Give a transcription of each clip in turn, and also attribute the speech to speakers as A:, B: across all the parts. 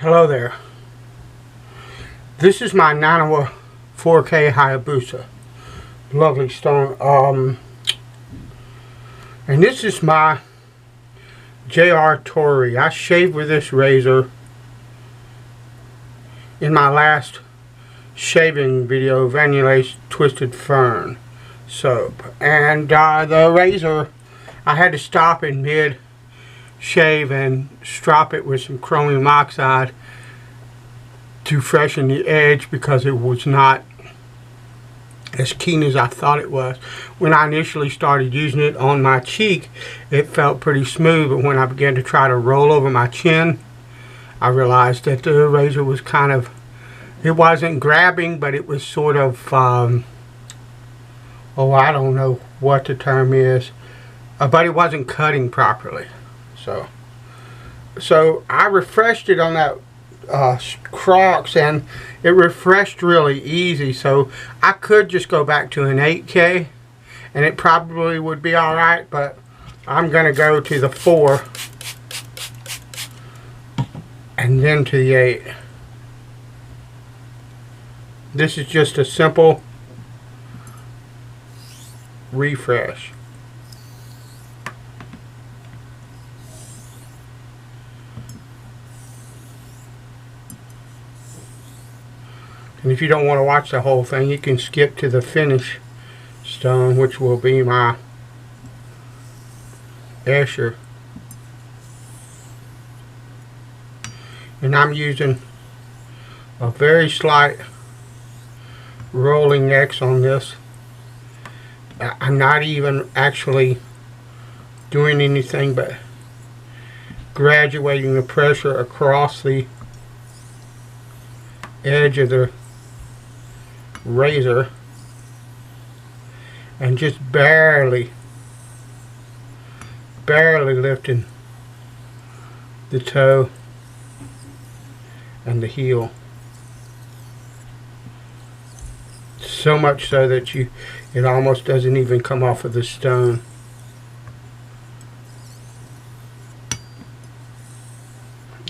A: Hello there. This is my Nanawa 4K Hayabusa. Lovely stone. And this is my Torrey. I shaved with this razor in my last shaving video, Vanillate Twisted Fern soap. And the razor, I had to stop in mid shave and strop it with some chromium oxide to freshen the edge because it was not as keen as I thought it was. When I initially started using it on my cheek, it felt pretty smooth, but when I began to try to roll over my chin, I realized that the razor was kind of, it wasn't grabbing, but it was sort of, I don't know what the term is, but it wasn't cutting properly. So I refreshed it on that Crocs, and it refreshed really easy. So I could just go back to an 8K and it probably would be alright, but I'm going to go to the 4 and then to the 8. This is just a simple refresh. And if you don't want to watch the whole thing, you can skip to the finish stone, which will be my Escher. And I'm using a very slight rolling X on this. I'm not even actually doing anything but graduating the pressure across the edge of the razor and just barely lifting the toe and the heel, so much so that it almost doesn't even come off of the stone.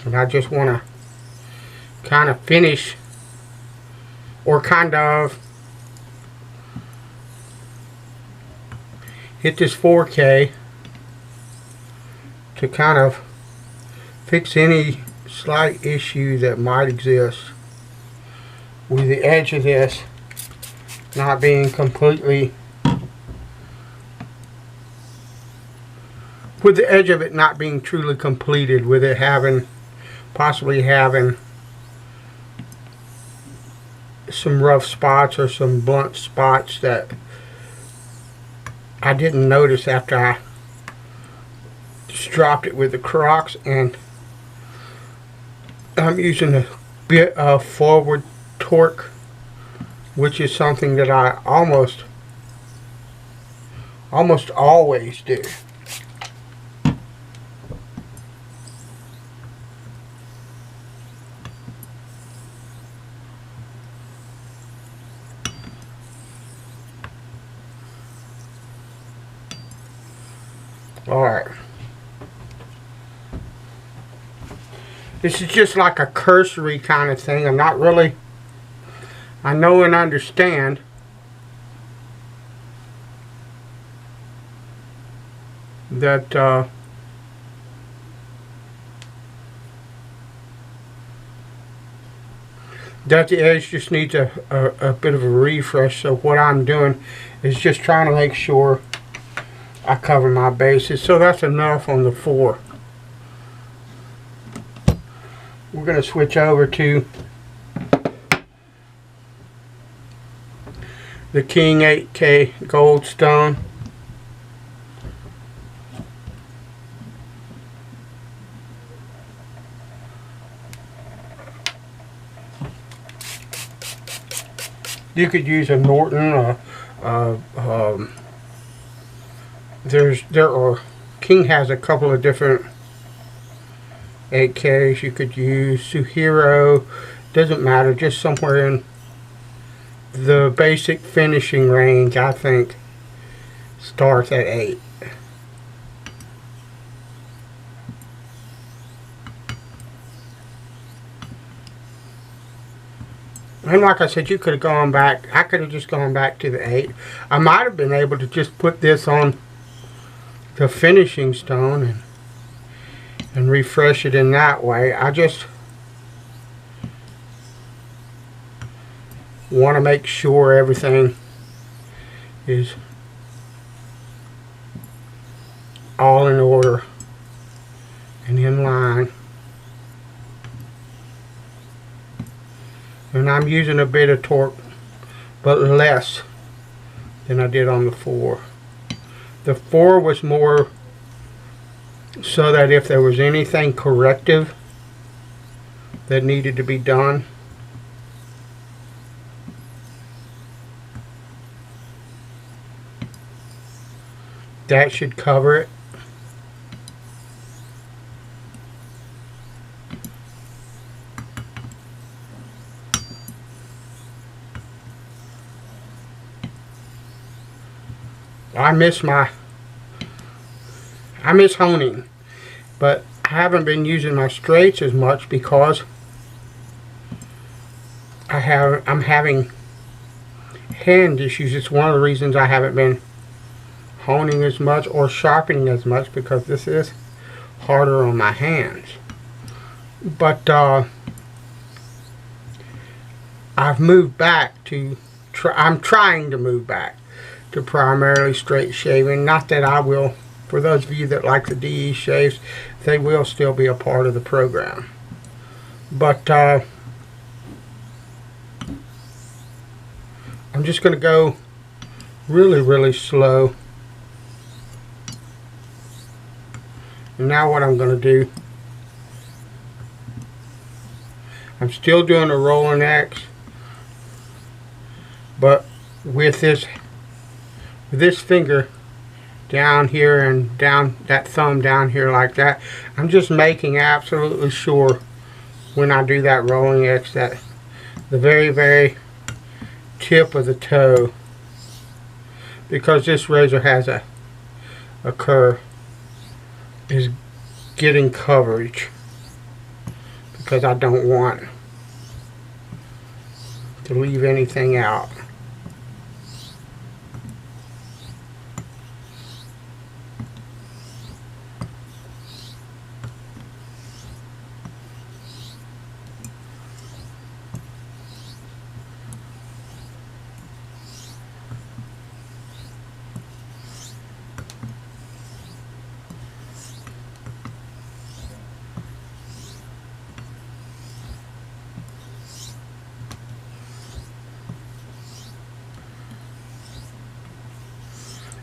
A: And I just want to kind of finish, or kind of hit this 4K to kind of fix any slight issue that might exist with the edge of this not being completely, with the edge of it not being truly completed, with it possibly having some rough spots or some blunt spots that I didn't notice after I dropped it with the Crocs. And I'm using a bit of forward torque, which is something that I almost always do. Alright. This is just like a cursory kind of thing. I'm not really, I know and understand that that the edge just needs a bit of a refresh. So what I'm doing is just trying to make sure I cover my bases. So that's enough on the 4. We're going to switch over to the King 8K Gold Stone. You could use a Norton, King has a couple of different 8Ks. You could use Suhiro, doesn't matter, just somewhere in the basic finishing range, I think, starts at 8. And like I said, you could have gone back. I could have just gone back to the 8. I might have been able to just put this on the finishing stone and refresh it in that way. I just want to make sure everything is all in order and in line. And I'm using a bit of torque, but less than I did on the 4. The 4 was more so that if there was anything corrective that needed to be done, that should cover it. I miss honing, but I haven't been using my straights as much because I'm having hand issues. It's one of the reasons I haven't been honing as much or sharpening as much, because this is harder on my hands. But I've moved back to I'm trying to move back to primarily straight shaving. Not that I will, for those of you that like the DE shaves, they will still be a part of the program. But I'm just going to go really slow. And now what I'm going to do, I'm still doing a rolling X, but with this finger down here and down that thumb down here like that, I'm just making absolutely sure when I do that rolling X that the very tip of the toe, because this razor has a curve, is getting coverage, because I don't want to leave anything out.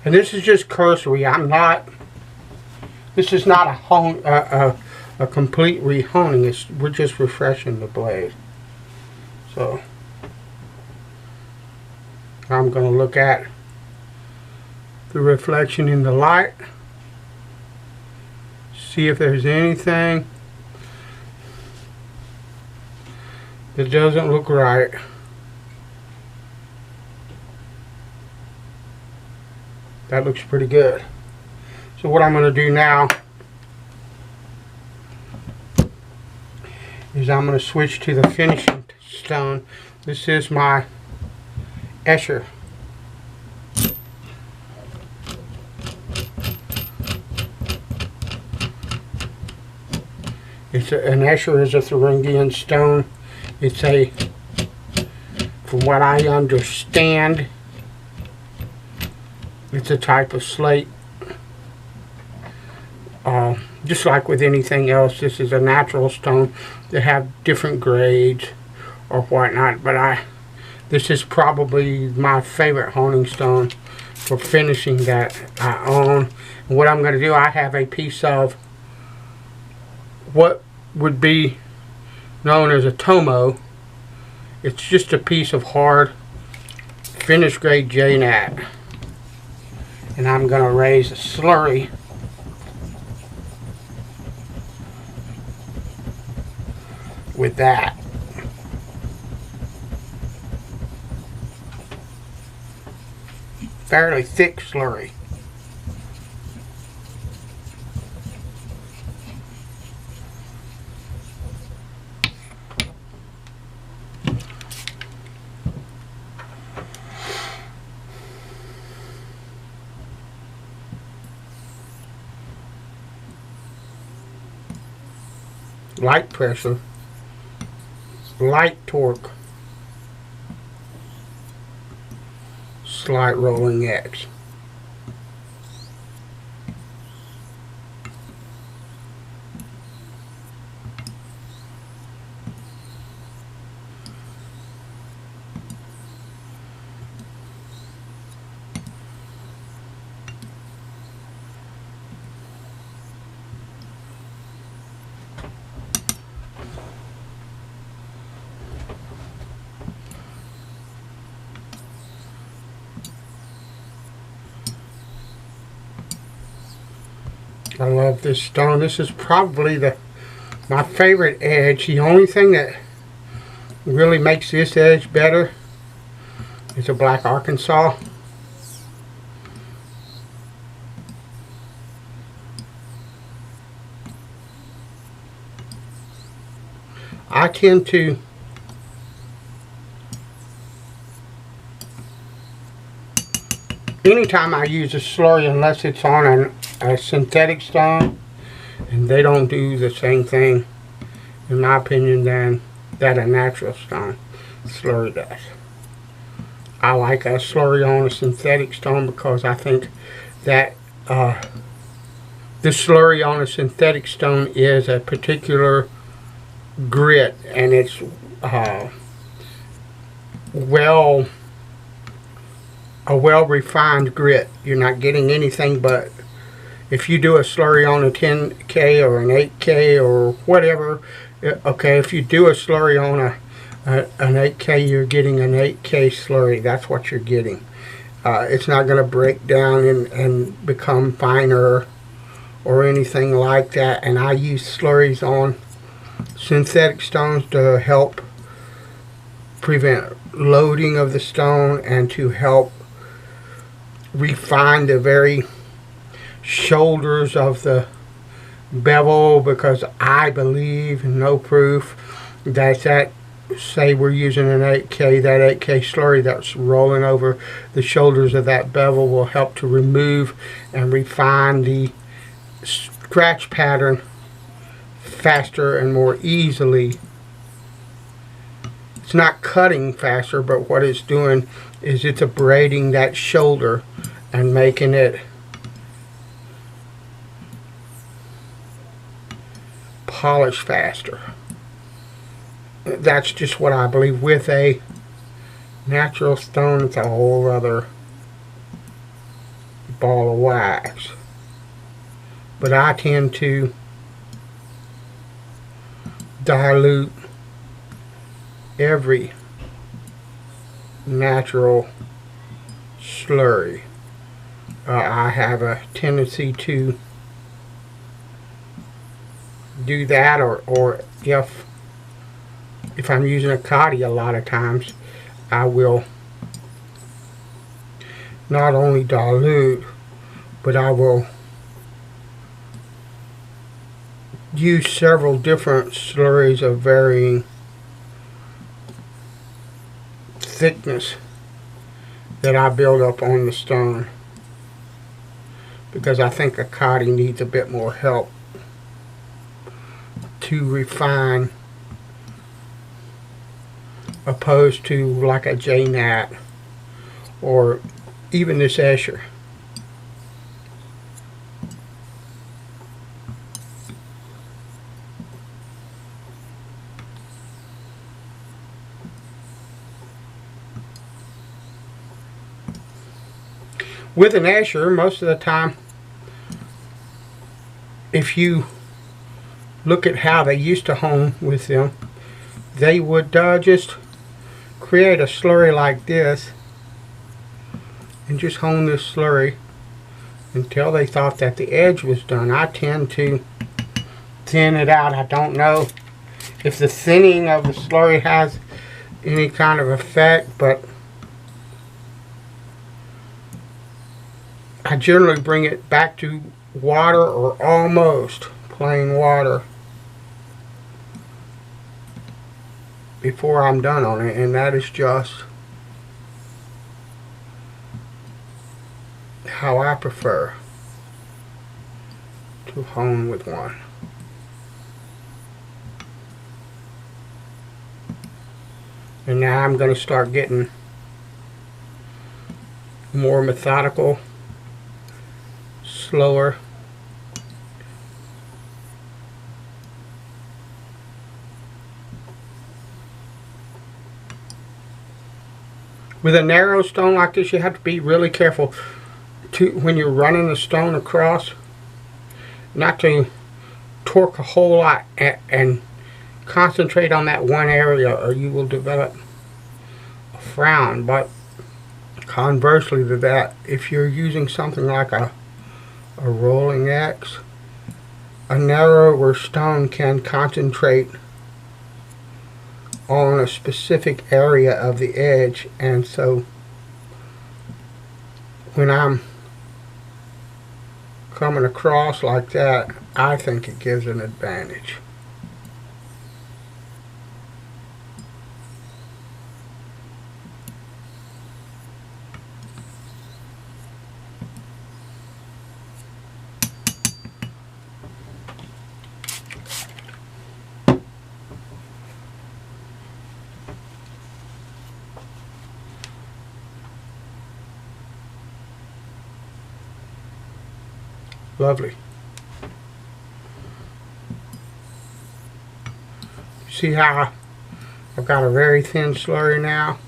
A: And this is just cursory. This is not a complete rehoning. We're just refreshing the blade. So I'm going to look at the reflection in the light, see if there's anything that doesn't look right. That looks pretty good. So what I'm going to do now is I'm going to switch to the finishing stone. This is my Escher. An Escher is a Thuringian stone. It's from what I understand, it's a type of slate. Just like with anything else, this is a natural stone. They have different grades or whatnot, but this is probably my favorite honing stone for finishing that I own. And what I'm going to do, I have a piece of what would be known as a tomo. It's just a piece of hard finished grade J-nat. And I'm going to raise a slurry with that. Fairly thick slurry. light pressure, light torque, slight rolling X. I love this stone. This is probably my favorite edge. The only thing that really makes this edge better is a black Arkansas. I tend to anytime I use a slurry, unless it's on a synthetic stone, and they don't do the same thing, in my opinion, than that a natural stone slurry does. I like a slurry on a synthetic stone because I think that the slurry on a synthetic stone is a particular grit, and it's a well refined grit. You're not getting anything but, if you do a slurry on a 10K or an 8K or whatever, okay, if you do a slurry on an 8K, you're getting an 8K slurry. That's what you're getting. It's not going to break down and become finer or anything like that. And I use slurries on synthetic stones to help prevent loading of the stone and to help refine the very shoulders of the bevel, because I believe, no proof, that say we're using an 8K, that 8K slurry that's rolling over the shoulders of that bevel will help to remove and refine the scratch pattern faster and more easily. It's not cutting faster, but what it's doing is it's abrading that shoulder and making it polish faster. That's just what I believe. With a natural stone, it's a whole other ball of wax. But I tend to dilute every natural slurry. I have a tendency to do that, or if I'm using a cotty, a lot of times I will not only dilute, but I will use several different slurries of varying thickness that I build up on the stone, because I think a cotty needs a bit more help to refine, opposed to like a J-Nat or even this Escher. With an Escher, most of the time, if you look at how they used to hone with them, they would just create a slurry like this and just hone this slurry until they thought that the edge was done. I tend to thin it out. I don't know if the thinning of the slurry has any kind of effect, but I generally bring it back to water or almost plain water before I'm done on it, and that is just how I prefer to hone with one. And now I'm going to start getting more methodical, slower. With a narrow stone like this, you have to be really careful when you're running the stone across, not to torque a whole lot and concentrate on that one area, or you will develop a frown. But conversely to that, if you're using something like a rolling X, a narrower stone can concentrate on a specific area of the edge, and so when I'm coming across like that, I think it gives an advantage. Lovely. See how I've got a very thin slurry now?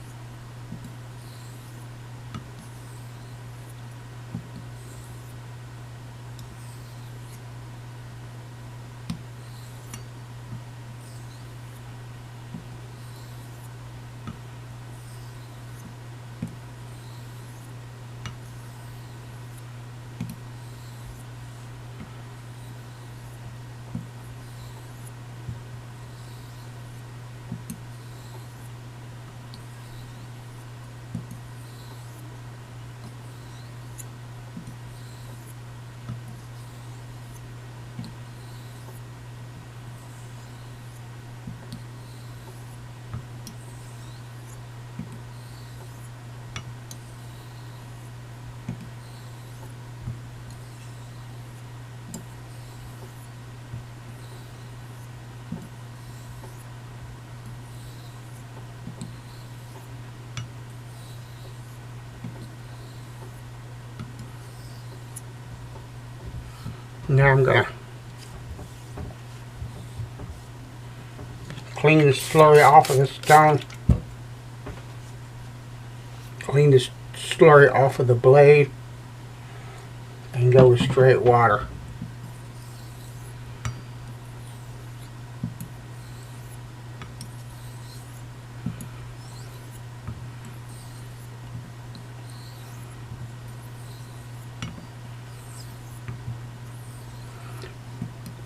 A: Now I'm going to clean the slurry off of the stone. Clean the slurry off of the blade and go with straight water.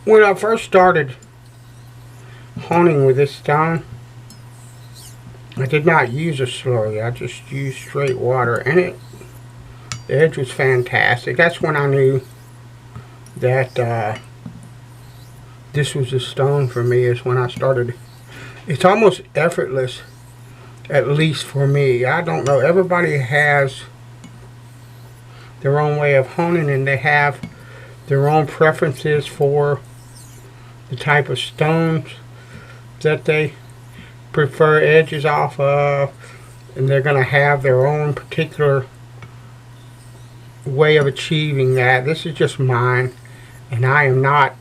A: When I first started honing with this stone, I did not use a slurry. I just used straight water, and the edge was fantastic. That's when I knew that this was a stone for me, is when I started. It's almost effortless, at least for me. I don't know. Everybody has their own way of honing, and they have their own preferences for the type of stones that they prefer edges off of, and they're going to have their own particular way of achieving that. This is just mine, and I am not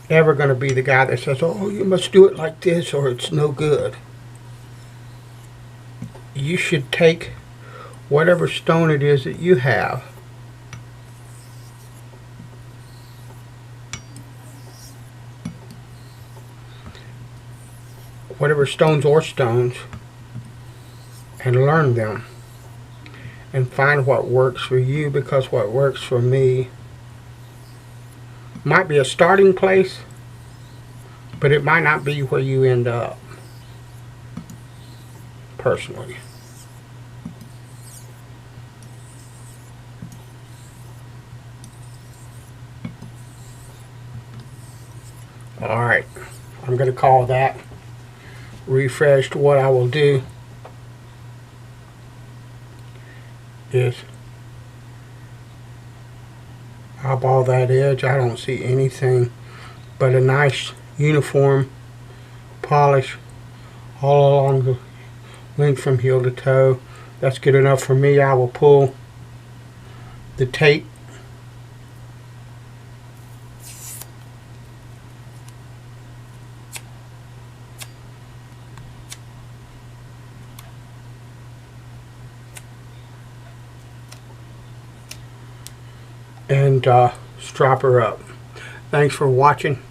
A: ever going to be the guy that says, oh, you must do it like this or it's no good. You should take whatever stone it is that you have, whatever stones, and learn them and find what works for you, because what works for me might be a starting place, but it might not be where you end up personally. Alright, I'm going to call that refreshed. What I will do is eyeball that edge. I don't see anything but a nice uniform polish all along the length from heel to toe. That's good enough for me. I will pull the tape and strap her up. Thanks for watching.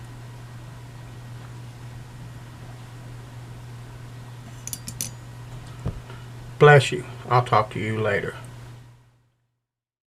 A: Bless you. I'll talk to you later.